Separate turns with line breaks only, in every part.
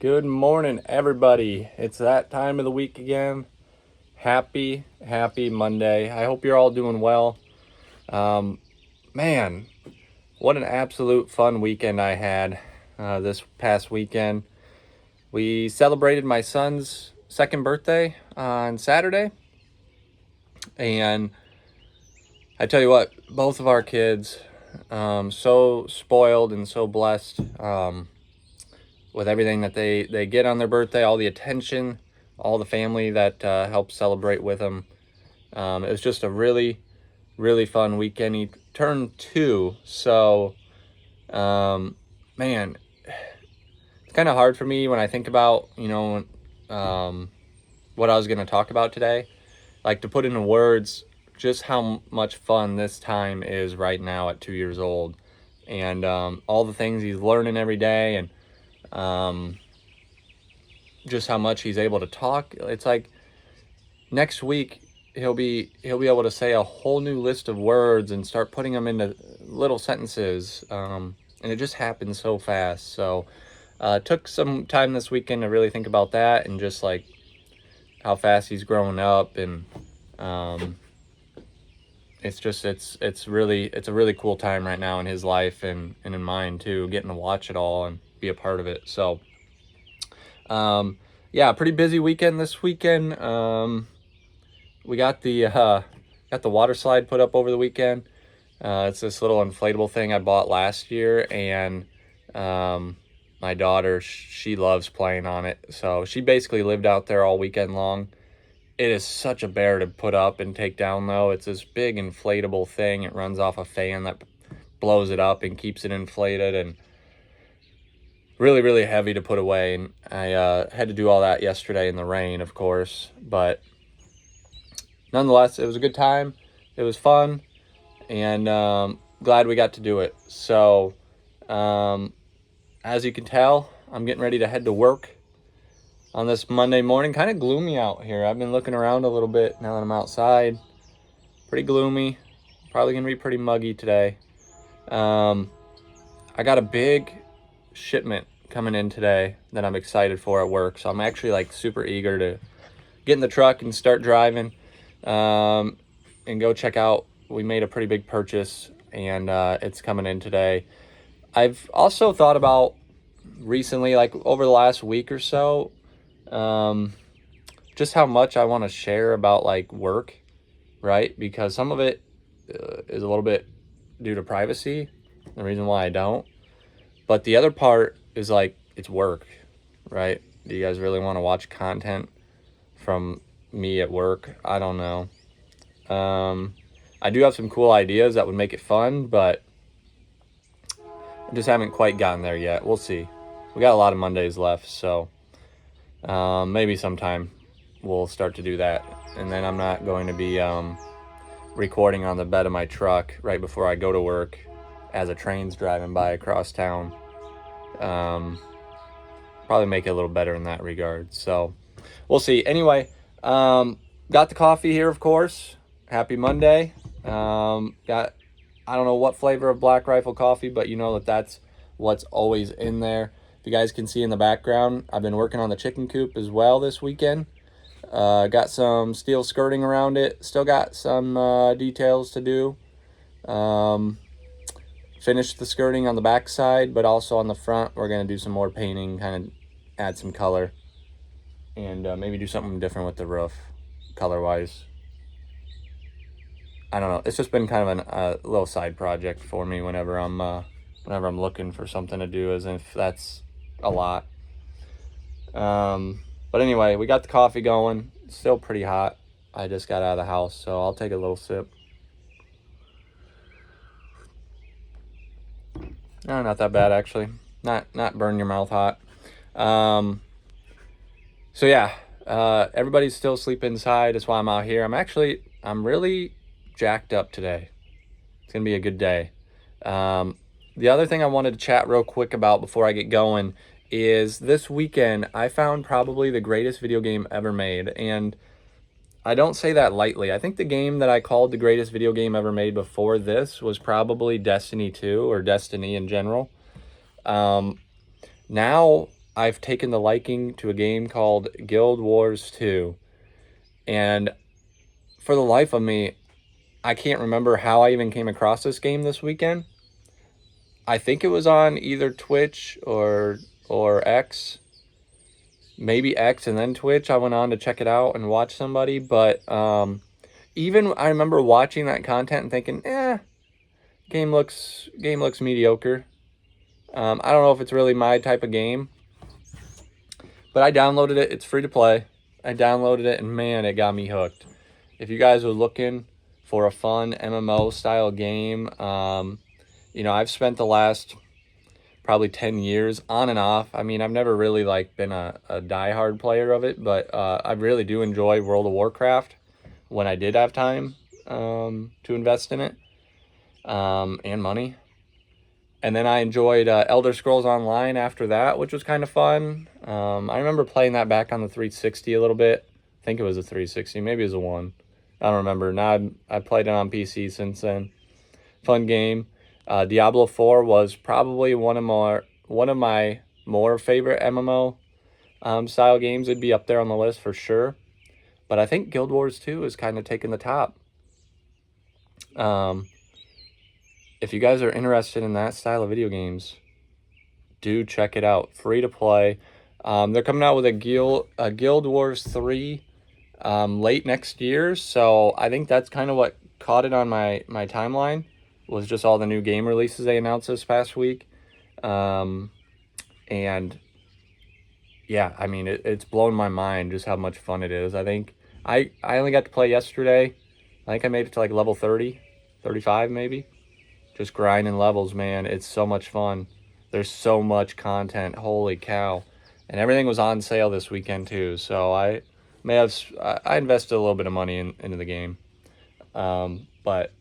Good morning, everybody. It's that time of the week again. Happy Monday. I hope you're all doing well. Man, what an absolute fun weekend I had this past weekend. We celebrated my son's second birthday on Saturday. And I tell you what, both of our kids, so spoiled and so blessed. With everything that they get on their birthday, all the attention, all the family that helps celebrate with them. It was just a really fun weekend. He turned 2, so man, it's kind of hard for me when I think about what I was going to talk about today, like to put into words just how much fun this time is right now at 2 years old, and all the things he's learning every day, and just how much he's able to talk. It's like next week he'll be able to say a whole new list of words and start putting them into little sentences, and it just happens so fast. So took some time this weekend to really think about that, and just like how fast he's growing up, and it's a really cool time right now in his life, and in mine too, getting to watch it all and be a part of it. So yeah, pretty busy weekend this weekend. We got the water slide put up over the weekend. It's this little inflatable thing I bought last year, and my daughter, she loves playing on it. So she basically lived out there all weekend long. It is such a bear to put up and take down, though. It's this big inflatable thing. It runs off a fan that blows it up and keeps it inflated, and really heavy to put away. And I had to do all that yesterday in the rain, of course, but nonetheless, it was a good time. It was fun, and glad we got to do it. So as you can tell, I'm getting ready to head to work on this Monday morning. Kind of gloomy out here. I've been looking around a little bit now that I'm outside. Pretty gloomy. Probably gonna be pretty muggy today. I got a big shipment coming in today that I'm excited for at work. So I'm actually like super eager to get in the truck and start driving, and go check out. We made a pretty big purchase, and it's coming in today. I've also thought about recently, like over the last week or so, just how much I want to share about like work, right? Because some of it is a little bit due to privacy, the reason why I don't. But the other part is like, it's work, right? Do you guys really want to watch content from me at work? I don't know. I do have some cool ideas that would make it fun, but I just haven't quite gotten there yet. We'll see. We got a lot of Mondays left, so maybe sometime we'll start to do that. And then I'm not going to be recording on the bed of my truck right before I go to work as a train's driving by across town. Probably make it a little better in that regard. So we'll see. Anyway, got the coffee here, of course. Happy Monday. Got, I don't know what flavor of Black Rifle coffee, but you know that's what's always in there. If you guys can see in the background, I've been working on the chicken coop as well this weekend. Got some steel skirting around it. Still got some details to do. Finished the skirting on the back side, but also on the front, we're going to do some more painting, kind of add some color, and maybe do something different with the roof, color-wise. I don't know. It's just been kind of a little side project for me whenever I'm looking for something to do, as if that's a lot. But anyway, we got the coffee going. It's still pretty hot. I just got out of the house, so I'll take a little sip. No, not that bad, actually. Not burn your mouth hot. So yeah, everybody's still sleeping inside. That's why I'm out here. I'm really jacked up today. It's gonna be a good day. The other thing I wanted to chat real quick about before I get going is this weekend I found probably the greatest video game ever made, and I don't say that lightly. I think the game that I called the greatest video game ever made before this was probably Destiny 2, or Destiny in general. Now I've taken the liking to a game called Guild Wars 2. And for the life of me, I can't remember how I even came across this game this weekend. I think it was on either Twitch or X. Maybe X and then Twitch. I went on to check it out and watch somebody, but even I remember watching that content and thinking, game looks mediocre. I don't know if it's really my type of game, but I downloaded it. It's free to play. I downloaded it, and man, it got me hooked. If you guys are looking for a fun MMO style game, I've spent the last probably 10 years on and off. I mean, I've never really like been a diehard player of it, but I really do enjoy World of Warcraft when I did have time to invest in it and money. And then I enjoyed Elder Scrolls Online after that, which was kind of fun. I remember playing that back on the 360 a little bit. I think it was a 360, maybe it was a 1. I don't remember. Now I've played it on PC since then. Fun game. Diablo 4 was probably one of my more favorite MMO style games. It'd be up there on the list for sure. But I think Guild Wars 2 is kind of taking the top. If you guys are interested in that style of video games, do check it out. Free to play. They're coming out with a Guild Wars 3 late next year. So I think that's kind of what caught it on my timeline, was just all the new game releases they announced this past week. And yeah, I mean, it's blown my mind just how much fun it is. I think I only got to play yesterday. I think I made it to like level 30, 35 maybe. Just grinding levels, man. It's so much fun. There's so much content. Holy cow. And everything was on sale this weekend too. So I invested a little bit of money into the game. But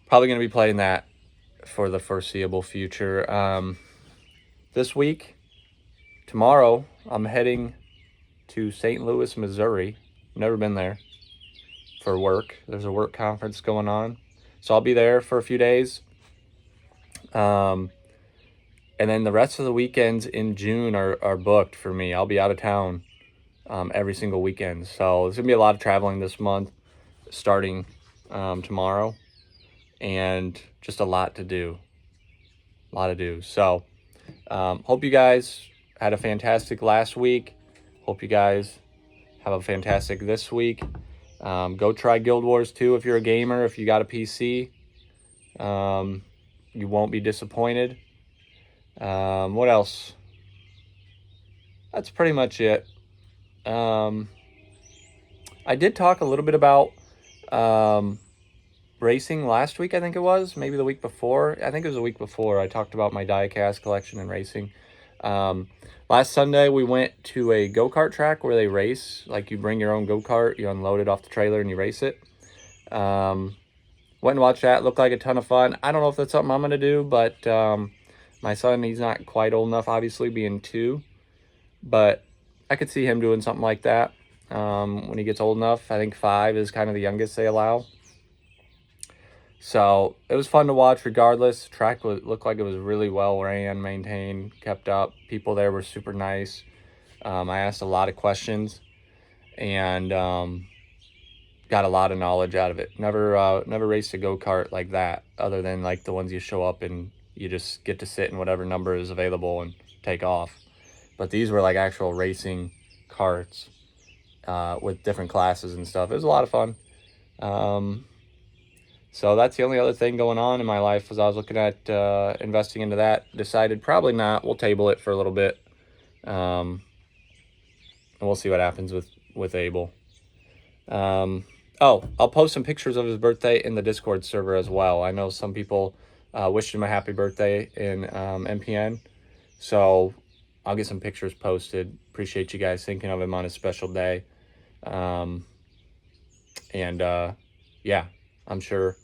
probably going to be playing that for the foreseeable future. This week, tomorrow, I'm heading to St. Louis, Missouri. Never been there for work. There's a work conference going on. So I'll be there for a few days. And then the rest of the weekends in June are booked for me. I'll be out of town every single weekend. So there's going to be a lot of traveling this month, starting tomorrow. And just a lot to do. So hope you guys had a fantastic last week. Hope you guys have a fantastic this week. Go try Guild Wars 2 if you're a gamer. If you got a PC, you won't be disappointed. What else? That's pretty much it. I did talk a little bit about racing last week, I think it was. Maybe the week before. I think it was the week before. I talked about my diecast collection and racing. Last Sunday, we went to a go-kart track where they race. Like, you bring your own go-kart, you unload it off the trailer, and you race it. Went and watched that. Looked like a ton of fun. I don't know if that's something I'm going to do, but my son, he's not quite old enough, obviously, being 2. But I could see him doing something like that when he gets old enough. I think 5 is kind of the youngest they allow. So it was fun to watch regardless. The track looked like it was really well ran, maintained, kept up. People there were super nice. I asked a lot of questions and got a lot of knowledge out of it. Never raced a go-kart like that, other than like the ones you show up and you just get to sit in whatever number is available and take off. But these were like actual racing carts with different classes and stuff. It was a lot of fun. So that's the only other thing going on in my life, was I was looking at investing into that. Decided probably not. We'll table it for a little bit. And we'll see what happens with Abel. I'll post some pictures of his birthday in the Discord server as well. I know some people wished him a happy birthday in MPN. So I'll get some pictures posted. Appreciate you guys thinking of him on his special day. Yeah, I'm sure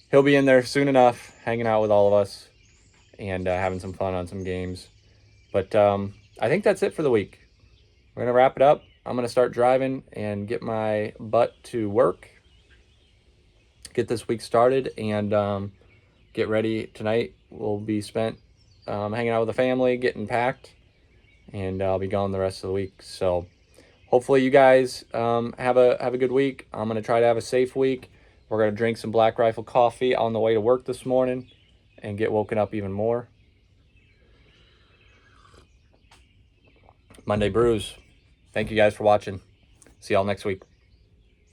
he'll be in there soon enough, hanging out with all of us and having some fun on some games. But I think that's it for the week. We're going to wrap it up. I'm going to start driving and get my butt to work, get this week started, and get ready. Tonight will be spent hanging out with the family, getting packed, and I'll be gone the rest of the week. So hopefully you guys have a good week. I'm gonna try to have a safe week. We're gonna drink some Black Rifle coffee on the way to work this morning, and get woken up even more. Monday Brews. Thank you guys for watching. See y'all next week.